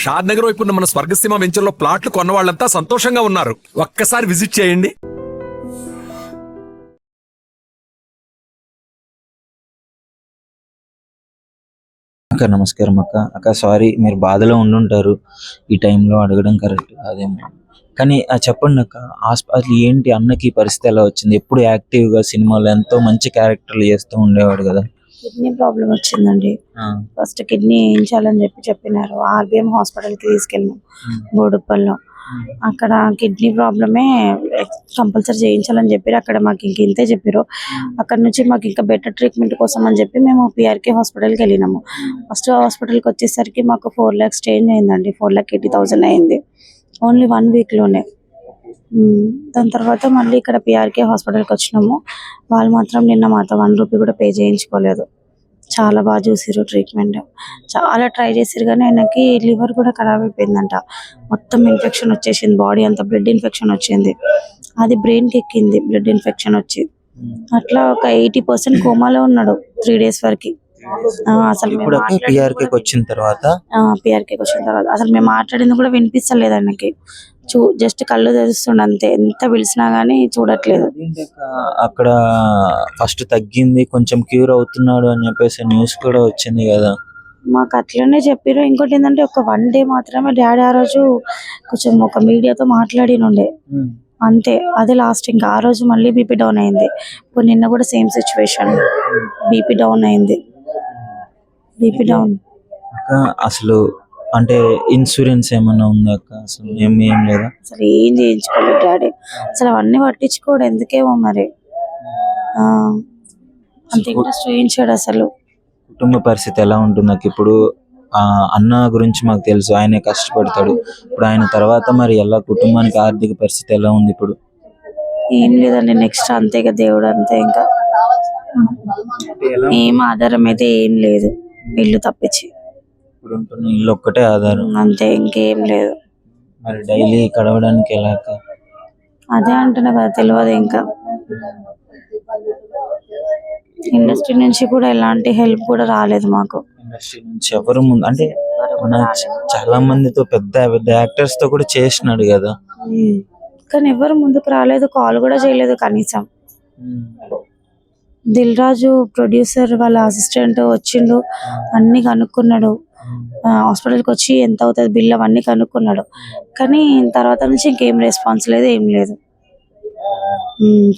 షాద్ నగర్ వైపు ఉన్న మన స్వర్గసీమ వెంచర్లో ప్లాట్లు కొన్న వాళ్ళంతా సంతోషంగా ఉన్నారు. ఒక్కసారి విజిట్ చేయండి. అక్క నమస్కారం అక్క. అక్క సారీ, మీరు బాధలో ఉండుంటారు, ఈ టైంలో అడగడం కరెక్ట్ అదేమో, కానీ చెప్పండి అక్క. అసలు ఏంటి అన్నకి పరిస్థితి ఎలా వచ్చింది? ఎప్పుడు యాక్టివ్గా సినిమాలో ఎంతో మంచి క్యారెక్టర్లు చేస్తూ ఉండేవాడు కదా. కిడ్నీ ప్రాబ్లం వచ్చిందండి. ఫస్ట్ కిడ్నీ వేయించాలని చెప్పినారు. ఆర్బిఎం హాస్పిటల్కి తీసుకెళ్ళినాం బోడుప్పల్లో. అక్కడ కిడ్నీ ప్రాబ్లమే కంపల్సరీ చేయించాలని చెప్పారు. అక్కడ మాకు ఇంతే చెప్పారు. అక్కడ నుంచి మాకు ఇంకా బెటర్ ట్రీట్మెంట్ కోసం అని చెప్పి మేము పిఆర్కే హాస్పిటల్కి వెళ్ళినాము. ఫస్ట్ హాస్పిటల్కి వచ్చేసరికి మాకు 4 lakhs చేంజ్ అయిందండి. 4,80,000 అయింది ఓన్లీ 1 weekలోనే. దాని తర్వాత మళ్ళీ ఇక్కడ పిఆర్కే హాస్పిటల్కి వచ్చినాము. వాళ్ళు మాత్రం నిన్న మాతో 1 rupee కూడా పే చేయించుకోలేదు. చాలా బాగా చూసిరు, ట్రీట్మెంట్ చాలా ట్రై చేసిరు, కానీ ఆయనకి లివర్ కూడా ఖరాబ్ అయిపోయిందంట. మొత్తం ఇన్ఫెక్షన్ వచ్చేసింది, బాడీ అంతా బ్లడ్ ఇన్ఫెక్షన్ వచ్చింది. అది బ్రెయిన్కి ఎక్కింది బ్లడ్ ఇన్ఫెక్షన్ వచ్చి. అట్లా ఒక 80% కోమాలో ఉన్నాడు 3 days వరకు. అసలు పిఆర్కేకి వచ్చిన తర్వాత అసలు మేము మాట్లాడింది కూడా వినిపిస్తలేదు ఆయనకి. జస్ట్ కళ్ళు తెరుస్తుండ అంతే, ఎంత పిలిచినా గానీ చూడట్లేదు. అక్కడ ఫస్ట్ తగ్గింది, కొంచెం క్యూర్ అవుతున్నాడు అని చెప్పేసి న్యూస్ కూడా వచ్చింది కదా. మాకు అట్లనే చెప్పారు. ఇంకోటి ఏంటంటే ఒక 1 day మాత్రమే డాడీ ఆ రోజు కొంచెం ఒక మీడియాతో మాట్లాడినుండే అంతే, అదే లాస్ట్. ఇంకా ఆ రోజు మళ్ళీ బీపీ డౌన్ అయింది. ఇప్పుడు నిన్న కూడా సేమ్ సిచ్యువేషన్, బీపీ డౌన్ అయింది. బీపీ డౌన్ అసలు అంటే ఇన్సూరెన్స్ ఏమన్నా ఉందా అక్క? అసలు ఏం లేదా? అసలు ఏం చేయించుకోలేదు డాడీ. అసలు అవన్నీ పట్టించుకోడు ఎందుకేమో మరి. అంత ఇంట్రెస్ట్ చూపించాడు అసలు. కుటుంబ పరిస్థితి ఎలా ఉంటుంది నాకు ఇప్పుడు? అన్న గురించి మాకు తెలుసు, ఆయనే కష్టపడతాడు. ఇప్పుడు ఆయన తర్వాత మరి ఎలా కుటుంబానికి ఆర్థిక పరిస్థితి ఎలా ఉంది ఇప్పుడు? ఏం లేదండి, నెక్స్ట్ అంతే ఇక దేవుడు అంతే. ఇంకా ఏం ఆధారం అయితే ఏం లేదు, ఇల్లు తప్పించి. ఇప్పుడు ఉంటున్న ఇల్లు ఒక్కటే ఆధారం అంతే, ఇంకేం లేదు. మరి డైలీ గడవడానికి ఎలా? అదే అంటున్నా కదా, తెలియదు ఇంకా. ఇండస్ట్రీ నుంచి కూడా ఎలాంటి హెల్ప్ కూడా రాలేదు మాకు. ఇండస్ట్రీ నుంచి ఎవరు ముందు అంటే చాలా మందితో పెద్ద పెద్ద యాక్టర్స్ తో కూడా చేసినాడు కదా, కానీ ఎవరు ముందుకు రాలేదు, కాల్ కూడా చేయలేదు కనీసం. దిల్ రాజు ప్రొడ్యూసర్ వాళ్ళ అసిస్టెంట్ వచ్చిండు, అన్ని కనుక్కున్నాడు. హాస్పిటల్కి వచ్చి ఎంత అవుతుంది బిల్ అవన్నీ కనుక్కున్నాడు, కానీ తర్వాత నుంచి ఇంకేం రెస్పాన్స్ లేదు, ఏం లేదు.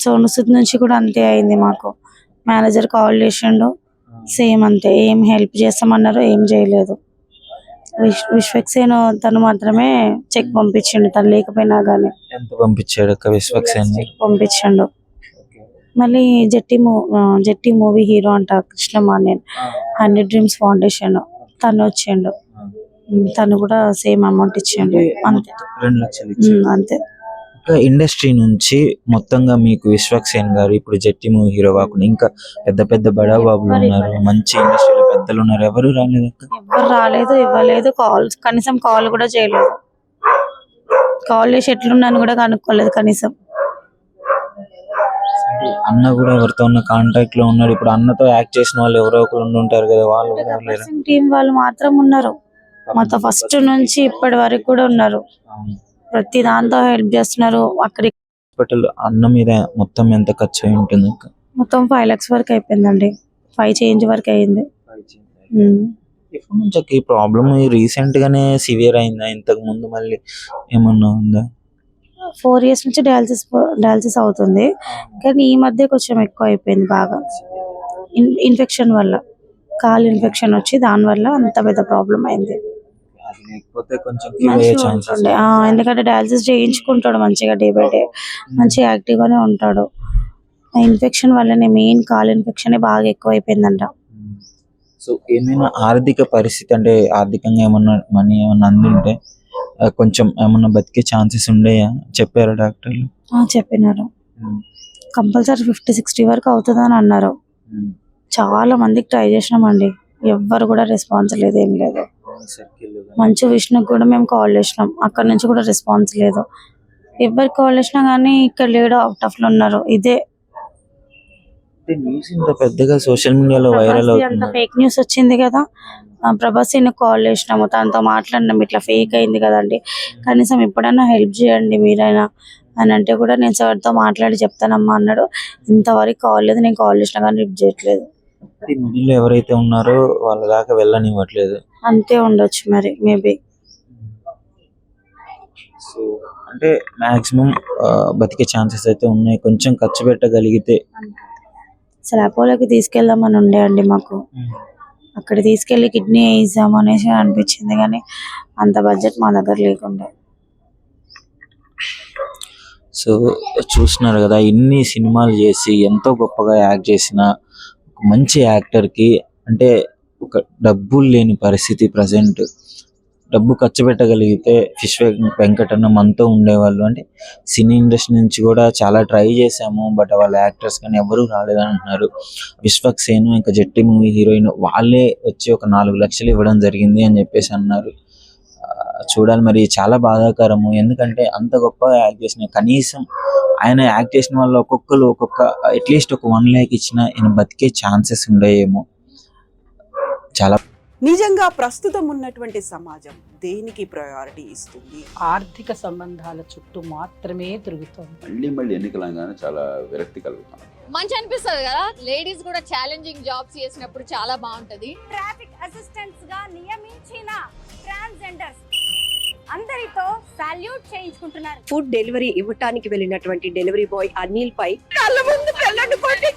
సోను సూద్ నుంచి కూడా అంతే అయింది మాకు. మేనేజర్ కాల్ చేసిండు, సేమ్ అంతే, ఏం హెల్ప్ చేస్తామన్నారు, ఏం చేయలేదు. విశ్వక్సేన్ తను మాత్రమే చెక్ పంపించిండు, తను లేకపోయినా గానీ. ఎంత పంపించాడు అక్క విశ్వక్సేన్? పంపించండు. మళ్ళీ జెట్టి మూవీ హీరో అంట కృష్ణమానేన్, 100 Dreams ఫౌండేషన్, తను వచ్చిండు. తను కూడా సేమ్ అమౌంట్ ఇచ్చిండు అంతే, 2 లక్షలు అంతే. ఇండస్ట్రీ నుంచి మొత్తంగా మీకు విశ్వక్సేన్ గారు ఇప్పుడు జెట్టి మూవీ హీరో కాకుండా ఇంకా పెద్ద పెద్ద బడా బాబులు ఉన్నారు, మంచి ఇండస్ట్రీలో పెద్దలు ఉన్నారు, ఎవరు రాలేదు అక్క? ఎవరు రాలేదు, ఇవ్వలేదు, కాల్ కనీసం కాల్ కూడా చేయలేదు. కాల్ చేసి ఎట్లున్నాను కూడా కనుక్కోలేదు కనీసం. అన్న కూడా ఎవరితో ఉన్న కాంటాక్ట్ లో ఉన్నాడు. ఇప్పుడు అన్నతో యాక్ట్ చేసిన వాళ్ళు ఎవరో ఒకరు ఉంటారు కదా, వాళ్ళు టీం వాళ్ళు మాత్రం ఉన్నారు మాతో ఫస్ట్ నుంచి ఇప్పటి వరకు కూడా ఉన్నారు. ప్రతి దాంతో హెల్ప్ చేస్తున్నారు. అక్కడ హాస్పిటల్ అన్న మీద మొత్తం ఎంత ఖర్చు అయి ఉంటుంది? మొత్తం 5 lakhs వరకు అయిపోయిందండి, 5 change వరకు అయింది. ఎప్పటి నుంచి ఈ ప్రాబ్లమ్ రీసెంట్ గానే సివియర్ అయిందా? ఇంతకు ముందు మళ్ళీ ఏమన్నా ఉందా? 4 years నుంచి డయాలసిస్ అవుతుంది, కానీ ఈ మధ్య కొంచెం ఎక్కువ అయిపోయింది బాగా. ఇన్ఫెక్షన్ వల్ల, కాలు ఇన్ఫెక్షన్ వచ్చి దాని వల్ల అంత పెద్ద ప్రాబ్లం అయింది. ఎందుకంటే డయాలసిస్ చేయించుకుంటాడు మంచిగా, డే బై డే మంచిగా యాక్టివ్ గానే ఉంటాడు. ఆ ఇన్ఫెక్షన్ వల్లనే, మెయిన్ కాలు ఇన్ఫెక్షన్ బాగా ఎక్కువ అయిపోయిందంట. సో ఏమైనా ఆర్థిక పరిస్థితి అంటే ఆర్థికంగా ఏమన్నా మనీ ఏమన్నా అందుంటే కొంచెం ఏమన్నా బతికే ఛాన్సెస్ ఉండేయా? చెప్పారా డాక్టర్లు? చెప్పినారు, కంపల్సరీ 50-60 వరకు అవుతుందని అన్నారు. చాలా మందికి ట్రై చేసినామండి, ఎవ్వరు కూడా రెస్పాన్స్ లేదు, ఏం లేదు. మంచు విష్ణుకి కూడా మేము కాల్ చేసినాం, అక్కడ నుంచి కూడా రెస్పాన్స్ లేదు. ఎవరికి కాల్ చేసినా కానీ ఇక్కడ లేడు, అవుట్ ఆఫ్ లో ఉన్నారు. ఇదే న్యూస్ ఇంత పెద్దగా సోషల్ మీడియాలో వైరల్ అవుతుంది, ఫేక్ న్యూస్ వచ్చింది కదా, ప్రభాస్ని కాల్ చేసినాము, తనతో మాట్లాడినాము, ఇట్లా ఫేక్ అయింది కదండి, కనీసం ఇప్పుడైనా హెల్ప్ చేయండి మీరైనా అని అంటే కూడా నేను సార్తో మాట్లాడి చెప్తానమ్మా అన్నాడు. ఇంతవరకు కాల్ లేదు, నేను కాల్ చేసినా కానీ లిఫ్ట్ చేయట్లేదు. మిడిల్ ఎవరైతే ఉన్నారో వాళ్ళ దాకా వెళ్ళనివ్వట్లేదు. అంతే ఉండొచ్చు మరి, మేబీ. సో అంటే మాక్సిమం బతికే ఛాన్సెస్ అయితే ఉన్నాయి, కొంచెం ఖర్చు పెట్టగలిగితే. అసలు అపోలోకి తీసుకెళ్దామని ఉండే అండి మాకు, అక్కడ తీసుకెళ్లి కిడ్నీ వేయిద్దాం అనేసి అనిపించింది, కానీ అంత బడ్జెట్ మా దగ్గర లేకుండే. సో చూస్తున్నారు కదా, ఇన్ని సినిమాలు చేసి ఎంతో గొప్పగా యాక్ట్ చేసిన ఒక మంచి యాక్టర్కి అంటే ఒక డబ్బులు లేని పరిస్థితి. ప్రజెంట్ డబ్బు ఖర్చు పెట్టగలిగితే ఫిష్ వెంకటన్న మనతో ఉండేవాళ్ళు. అంటే సినీ ఇండస్ట్రీ నుంచి కూడా చాలా ట్రై చేశాము, బట్ వాళ్ళ యాక్టర్స్ కానీ ఎవరూ రాలేదని అంటున్నారు. విశ్వక్సేను ఇంకా జట్టి మూవీ హీరోయిన్ వాళ్ళే వచ్చి ఒక 4 లక్షలు ఇవ్వడం జరిగింది అని చెప్పేసి అన్నారు. చూడాలి మరి, చాలా బాధాకరము. ఎందుకంటే అంత గొప్ప యాక్ట్ చేసిన, కనీసం ఆయన యాక్ట్ చేసిన వాళ్ళు ఒక్కొక్కరు అట్లీస్ట్ ఒక 1 lakh ఇచ్చినా ఈయన బతికే ఛాన్సెస్ ఉండేయేమో. చాలా నిజంగా ప్రస్తుతం ఉన్నటువంటి సమాజం దేనికి ప్రయారిటీ ఇస్తుంది? ఆర్థిక సంబంధాల చుట్టూ మాత్రమే తిరుగుతోంది. మళ్ళీ ఎన్నికలంగానే చాలా విరక్తి కలుగుతాం. మంచి అనిపిస్తుంది కదా, లేడీస్ కూడా ఛాలెంజింగ్ జాబ్స్ చేసినప్పుడు చాలా బాగుంటది. ట్రాఫిక్ అసిస్టెంట్స్ గా నియమించిన ట్రాన్స్జెండర్స్ అందరితో సాల్యూట్ చేయించుకుంటున్నారు. ఫుడ్ డెలివరీ ఇవ్వటానికి వెళ్ళినటువంటి డెలివరీ బాయ్ అనిల్ పై కళ్ళ ముందు పెళ్ళండి కొట్టి